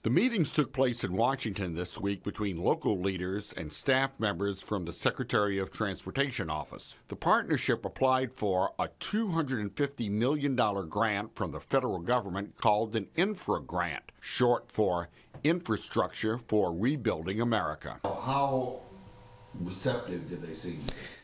The meetings took place in Washington this week between local leaders and staff members from the Secretary of Transportation office. The partnership applied for a $250 million grant from the federal government called an Infra Grant, short for Infrastructure for Rebuilding America. How receptive did they seem?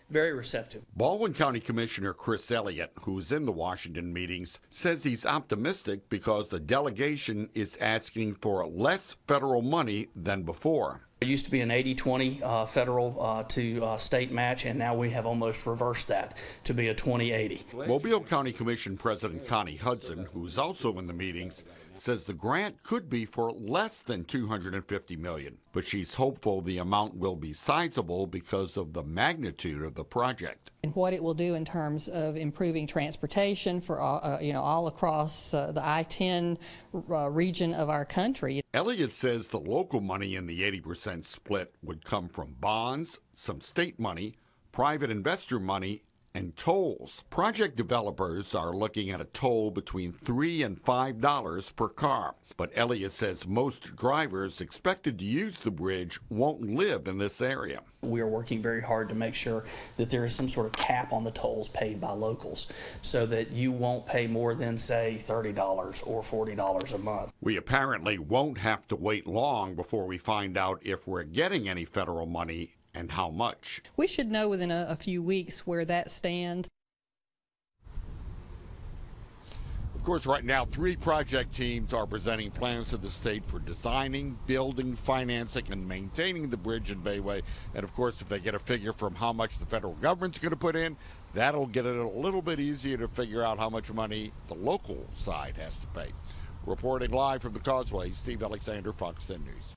Very receptive. Baldwin County Commissioner Chris Elliott, who's in the Washington meetings, says he's optimistic because the delegation is asking for less federal money than before. It used to be an 80-20 federal to state match, and now we have almost reversed that to be a 20-80. Mobile County Commission President Connie Hudson, who's also in the meetings, says the grant could be for less than $250 million, but she's hopeful the amount will be sizable because of the magnitude of the project. And what it will do in terms of improving transportation for all across the I-10 region of our country. Elliott says the local money in the 80% split would come from bonds, some state money, private investor money, and tolls. Project developers are looking at a toll between $3 and $5 per car. But Elliott says most drivers expected to use the bridge won't live in this area. We are working very hard to make sure that there is some sort of cap on the tolls paid by locals so that you won't pay more than, say, $30 or $40 a month. We apparently won't have to wait long before we find out if we're getting any federal money and how much. We should know within a few weeks where that stands. Of course, right now, 3 project teams are presenting plans to the state for designing, building, financing, and maintaining the bridge and bayway. And of course, if they get a figure from how much the federal government's going to put in, that'll get it a little bit easier to figure out how much money the local side has to pay. Reporting live from the Causeway, Steve Alexander, Fox 10 News.